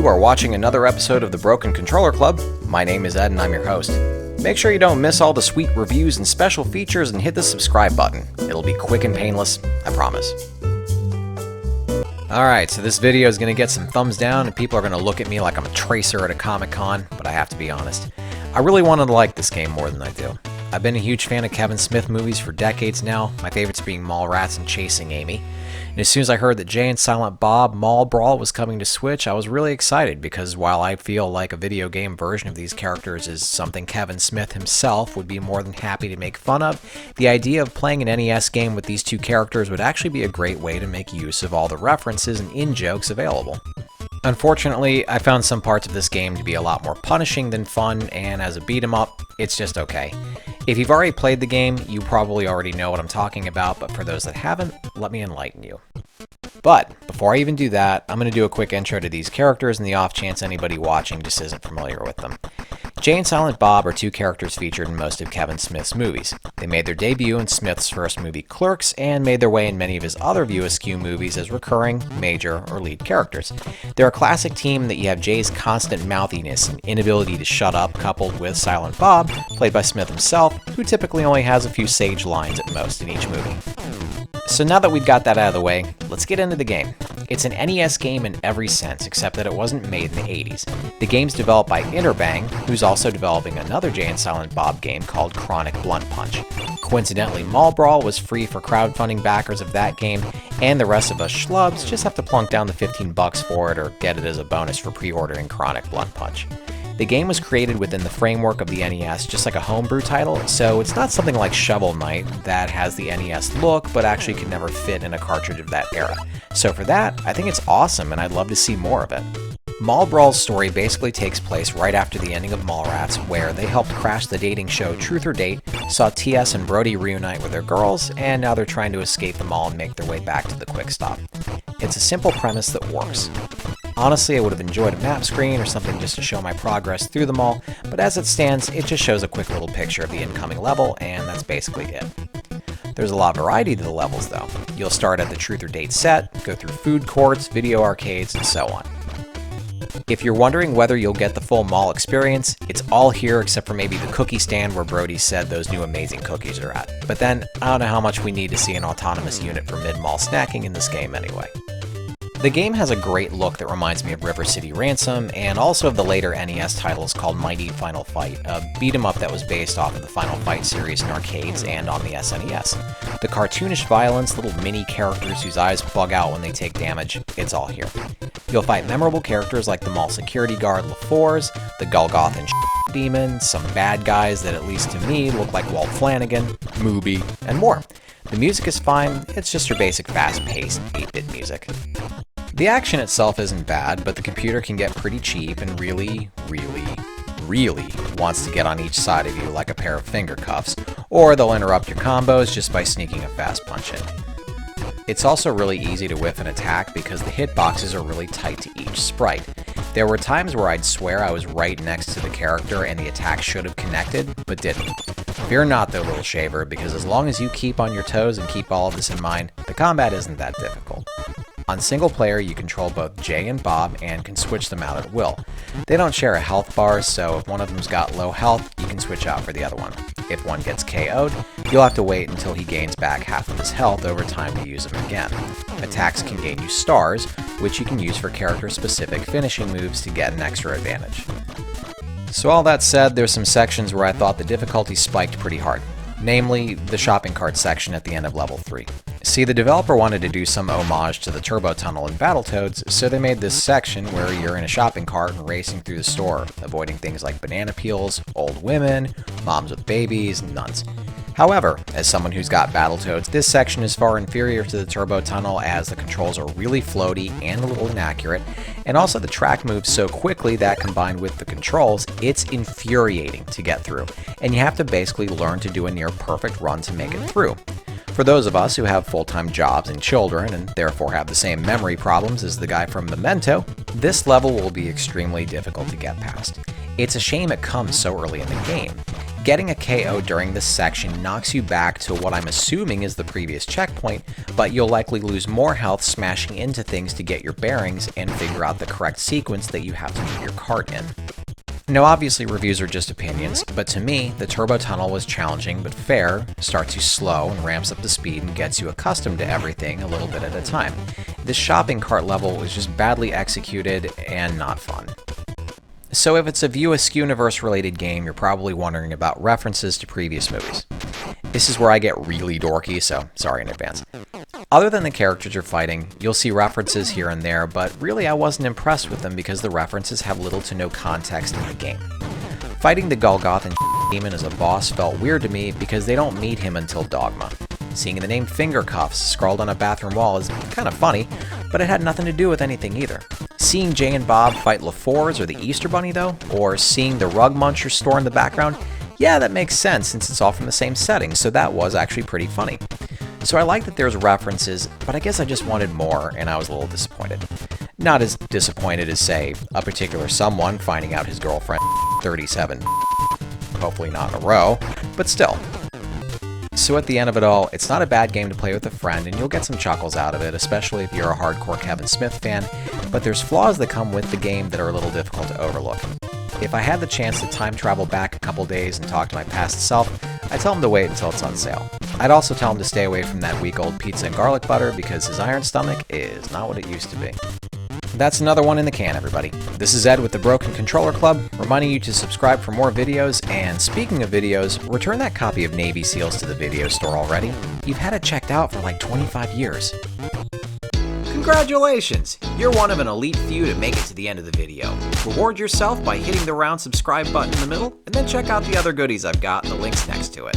You are watching another episode of the Broken Controller Club. My name is Ed and I'm your host. Make sure you don't miss all the sweet reviews and special features and hit the subscribe button. It'll be quick and painless, I promise. Alright, so this video is going to get some thumbs down and people are going to look at me like I'm a tracer at a Comic-Con, but I have to be honest. I really wanted to like this game more than I do. I've been a huge fan of Kevin Smith movies for decades now, my favorites being Mallrats and Chasing Amy. And as soon as I heard that Jay and Silent Bob Mall Brawl was coming to Switch, I was really excited because while I feel like a video game version of these characters is something Kevin Smith himself would be more than happy to make fun of, the idea of playing an NES game with these two characters would actually be a great way to make use of all the references and in-jokes available. Unfortunately, I found some parts of this game to be a lot more punishing than fun, and as a beat-em-up, it's just okay. If you've already played the game, you probably already know what I'm talking about, but for those that haven't, let me enlighten you. But before I even do that, I'm going to do a quick intro to these characters in the off chance anybody watching just isn't familiar with them. Jay and Silent Bob are two characters featured in most of Kevin Smith's movies. They made their debut in Smith's first movie Clerks and made their way in many of his other View Askew movies as recurring, major, or lead characters. They're a classic team that you have Jay's constant mouthiness and inability to shut up coupled with Silent Bob, played by Smith himself, who typically only has a few sage lines at most in each movie. So now that we've got that out of the way, let's get into the game. It's an NES game in every sense, except that it wasn't made in the 80s. The game's developed by Interbang, who's also developing another Jay and Silent Bob game called Chronic Blunt Punch. Coincidentally, Mall Brawl was free for crowdfunding backers of that game, and the rest of us schlubs just have to plunk down the $15 for it or get it as a bonus for pre-ordering Chronic Blunt Punch. The game was created within the framework of the NES, just like a homebrew title, so it's not something like Shovel Knight that has the NES look, but actually could never fit in a cartridge of that era. So for that, I think it's awesome and I'd love to see more of it. Mall Brawl's story basically takes place right after the ending of Mallrats, where they helped crash the dating show Truth or Date, saw TS and Brody reunite with their girls, and now they're trying to escape the mall and make their way back to the Quick Stop. It's a simple premise that works. Honestly, I would have enjoyed a map screen or something just to show my progress through the mall, but as it stands, it just shows a quick little picture of the incoming level, and that's basically it. There's a lot of variety to the levels though. You'll start at the Truth or Date set, go through food courts, video arcades, and so on. If you're wondering whether you'll get the full mall experience, it's all here except for maybe the cookie stand where Brody said those new amazing cookies are at. But then, I don't know how much we need to see an autonomous unit for mid-mall snacking in this game anyway. The game has a great look that reminds me of River City Ransom, and also of the later NES titles called Mighty Final Fight, a beat-em-up that was based off of the Final Fight series in arcades and on the SNES. The cartoonish violence, little mini characters whose eyes bug out when they take damage, it's all here. You'll fight memorable characters like the mall security guard LaFours, the Golgothan demon, some bad guys that at least to me look like Walt Flanagan, Mooby, and more. The music is fine, it's just your basic fast-paced 8-bit music. The action itself isn't bad, but the computer can get pretty cheap and really wants to get on each side of you like a pair of finger cuffs, or they'll interrupt your combos just by sneaking a fast punch in. It's also really easy to whiff an attack because the hitboxes are really tight to each sprite. There were times where I'd swear I was right next to the character and the attack should have connected, but didn't. Fear not though, little shaver, because as long as you keep on your toes and keep all of this in mind, the combat isn't that difficult. On single player, you control both Jay and Bob and can switch them out at will. They don't share a health bar, so if one of them's got low health, you can switch out for the other one. If one gets KO'd, you'll have to wait until he gains back half of his health over time to use him again. Attacks can gain you stars, which you can use for character-specific finishing moves to get an extra advantage. So all that said, there's some sections where I thought the difficulty spiked pretty hard. Namely, the shopping cart section at the end of level 3. See, the developer wanted to do some homage to the Turbo Tunnel in Battletoads, so they made this section where you're in a shopping cart and racing through the store, avoiding things like banana peels, old women, moms with babies, and nuns. However, as someone who's got Battletoads, this section is far inferior to the Turbo Tunnel as the controls are really floaty and a little inaccurate, and also the track moves so quickly that combined with the controls, it's infuriating to get through, and you have to basically learn to do a near perfect run to make it through. For those of us who have full-time jobs and children and therefore have the same memory problems as the guy from Memento, this level will be extremely difficult to get past. It's a shame it comes so early in the game. Getting a KO during this section knocks you back to what I'm assuming is the previous checkpoint, but you'll likely lose more health smashing into things to get your bearings and figure out the correct sequence that you have to move your cart in. Now obviously reviews are just opinions, but to me, the turbo tunnel was challenging but fair, starts you slow and ramps up the speed and gets you accustomed to everything a little bit at a time. This shopping cart level was just badly executed and not fun. So if it's a View Askew universe related game, you're probably wondering about references to previous movies. This is where I get really dorky, so sorry in advance. Other than the characters you're fighting, you'll see references here and there, but really I wasn't impressed with them because the references have little to no context in the game. Fighting the Golgothan demon as a boss felt weird to me because they don't meet him until Dogma. Seeing the name Finger Cuffs scrawled on a bathroom wall is kind of funny, but it had nothing to do with anything either. Seeing Jay and Bob fight LaFours or the Easter Bunny though, or seeing the Rug Muncher store in the background, yeah, that makes sense since it's all from the same setting, so that was actually pretty funny. So I like that there's references, but I guess I just wanted more and I was a little disappointed. Not as disappointed as, say, a particular someone finding out his girlfriend 37, hopefully not in a row, but still. So at the end of it all, it's not a bad game to play with a friend and you'll get some chuckles out of it, especially if you're a hardcore Kevin Smith fan, but there's flaws that come with the game that are a little difficult to overlook. If I had the chance to time travel back a couple days and talk to my past self, I'd tell him to wait until it's on sale. I'd also tell him to stay away from that week-old pizza and garlic butter because his iron stomach is not what it used to be. That's another one in the can, everybody. This is Ed with the Broken Controller Club, reminding you to subscribe for more videos, and speaking of videos, return that copy of Navy SEALs to the video store already. You've had it checked out for like 25 years. Congratulations! You're one of an elite few to make it to the end of the video. Reward yourself by hitting the round subscribe button in the middle, and then check out the other goodies I've got and the links next to it.